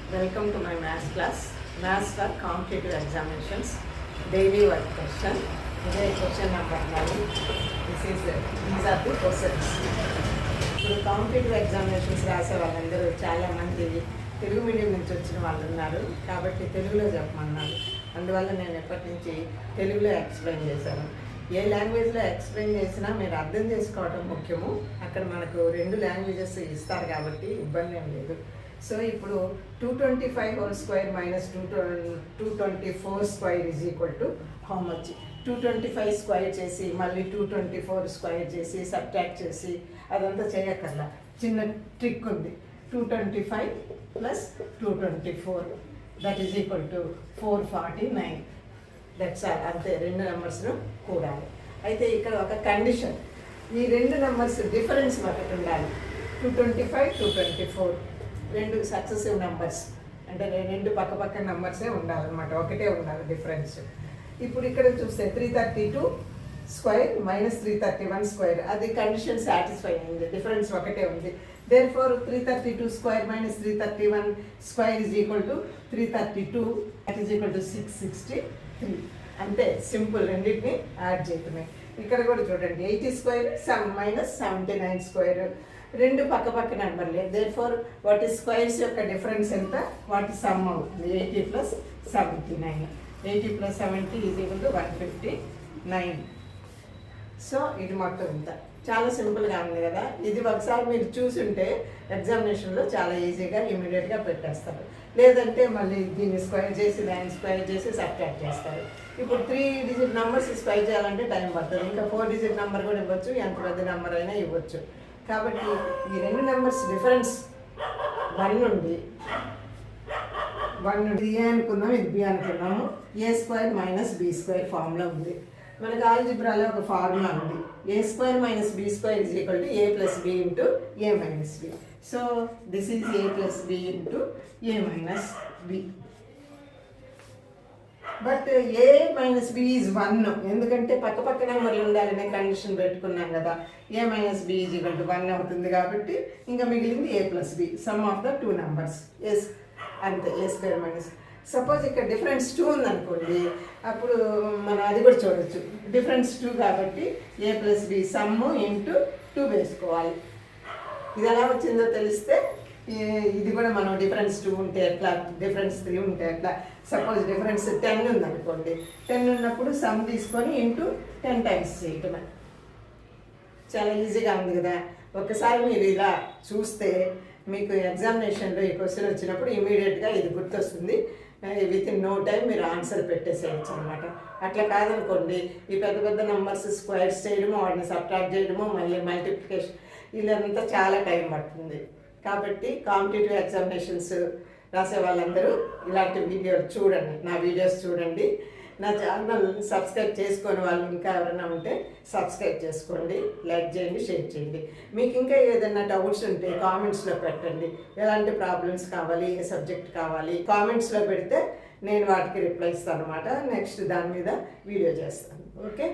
Welcome to my maths class. Maths for competitive examinations. Daily work question. This question number 9. These are the questions. ఇప్పుడు competitive examinations రాసే వాళ్ళందరూ చాలామంది Telugu medium నుంచి వచ్చిన వాళ్ళు ఉన్నారు కాబట్టి తెలుగులో చెప్పమన్నారు. అందువల్ల నేను ఎప్పటి నుంచి తెలుగులో ఎక్స్ప్లెయిన్ చేశాను. ఏ లాంగ్వేజ్లో ఎక్స్ప్లెయిన్ చేసినా మీరు అర్థం చేసుకోవడం ముఖ్యము. అక్కడ మనకు 2 లాంగ్వేజెస్ ఇస్తారు కాబట్టి ఇబ్బంది ఏం లేదు. సో ఇప్పుడు 225 whole square minus 224 square is equal to how much? 225 square చేసి మళ్ళీ 224 స్క్వేర్ చేసి సబ్ట్రాక్ట్ చేసి అదంతా చేయక్కర్లా. చిన్న ట్రిక్ ఉంది. 225 plus 224 that is equal to 449. That's all. అంతే, 2 నెంబర్స్ను కూడాలి. అయితే ఇక్కడ ఒక కండిషన్, ఈ 2 నెంబర్స్ డిఫరెన్స్ ఒకటి ఉండాలి. 225 224 2 సక్సెసివ్ నెంబర్స్, అంటే 2 పక్క నెంబర్సే ఉండాలన్నమాట, ఒకటే ఉండాలి డిఫరెన్స్. ఇప్పుడు ఇక్కడ చూస్తే 332 స్క్వేర్ మైనస్ 331 స్క్వేర్, అది కండిషన్ సాటిస్ఫై అయింది, డిఫరెన్స్ ఒకటే ఉంది. Therefore 332 square minus 331 square is equal to 332, that is equal to 663. అంతే, సింపుల్, రెండింటిని యాడ్ చేయటమే. ఇక్కడ కూడా చూడండి, 80 స్క్వేర్ మైనస్ 79 స్క్వేర్, 2 పక్క నెంబర్లే. దేర్ఫోర్ వాటి స్క్వేర్స్ యొక్క డిఫరెన్స్ ఎంత, వాటి సమ్ అవుతుంది. 80 plus 79, 80 plus 70 is equal to 159. So ఇది మొత్తం ఇంత, చాలా సింపుల్గా ఉంది కదా. ఇది ఒకసారి మీరు చూసుంటే ఎగ్జామినేషన్లో చాలా ఈజీగా ఇమీడియట్గా పెట్టేస్తారు. లేదంటే మళ్ళీ దీన్ని స్క్వేర్ చేసి దాన్ని స్క్వేర్ చేసి సబ్ట్రాక్ట్ చేస్తారు. ఇప్పుడు 3 డిజిట్ నెంబర్స్ స్క్వేర్ చేయాలంటే టైం పడుతుంది. ఇంకా 4 డిజిట్ నెంబర్ కూడా ఇవ్వచ్చు, ఎంత పెద్ద నెంబర్ అయినా ఇవ్వచ్చు. కాబట్టి ఈ 2 నెంబర్స్ డిఫరెన్స్ 1 నుండి ఏ అనుకున్నాము, ఇది బి అనుకున్నాము. A square minus b square formula ఉంది. మనకు ఆల్జిబ్రాలో ఒక ఫార్ములా ఉంది. A square minus b square is equal to a plus b into a minus b. So this is a plus b into a minus b. But a minus b is 1, ఎందుకంటే పక్క నెంబర్లు ఉండాలనే condition పెట్టుకున్నాం కదా. A minus b is equal to 1 అవుతుంది కాబట్టి ఇంకా మిగిలింది a plus b, sum of the 2 numbers. Yes, అంతే, ఏ స్క్వేర్ మైనస్. సపోజ్ ఇక్కడ డిఫరెన్స్ 2 ఉందనుకోండి, అప్పుడు మనం అది కూడా చూడొచ్చు. డిఫరెన్స్ 2 కాబట్టి ఏ ప్లస్ బి సమ్ ఇంటూ 2 వేసుకోవాలి. ఇది ఎలా వచ్చిందో తెలిస్తే ఇది కూడా మనం డిఫరెన్స్ 2 ఉంటే ఎట్లా, డిఫరెన్స్ 3 ఉంటే ఎట్లా. సపోజ్ డిఫరెన్స్ 10 ఉందనుకోండి, 10 ఉన్నప్పుడు సమ్ తీసుకొని ఇంటూ 10 టైమ్స్ చేయటమే. చాలా ఈజీగా ఉంది కదా. ఒకసారి మీరు ఇలా చూస్తే మీకు ఎగ్జామినేషన్లో ఈ క్వశ్చన్ వచ్చినప్పుడు ఇమీడియట్గా ఇది గుర్తొస్తుంది. విత్ ఇన్ నో టైం మీరు ఆన్సర్ పెట్టేసేయచ్చు అనమాట. అట్లా కాదనుకోండి, ఈ పెద్ద నెంబర్స్ స్క్వేర్స్ చేయడము, వాటిని సబ్ట్రాక్ట్ చేయడము, మళ్ళీ మల్టిప్లికేషన్, ఇదంతా చాలా టైం పడుతుంది. కాబట్టి కాంపిటేటివ్ ఎగ్జామినేషన్స్ రాసే వాళ్ళందరూ ఇలాంటి వీడియోలు చూడండి, నా వీడియోస్ చూడండి. నా ఛానల్ సబ్స్క్రైబ్ చేసుకొని వాళ్ళు ఇంకా ఎవరైనా ఉంటే సబ్స్క్రైబ్ చేసుకోండి, లైక్ చేయండి, షేర్ చేయండి. మీకు ఇంకా ఏదైనా డౌట్స్ ఉంటే కామెంట్స్లో పెట్టండి. ఎలాంటి ప్రాబ్లమ్స్ కావాలి, ఏ సబ్జెక్ట్ కావాలి, కామెంట్స్లో పెడితే నేను వాటికి రిప్లై ఇస్తాను అనమాట. నెక్స్ట్ దాని మీద వీడియో చేస్తాను. ఓకే.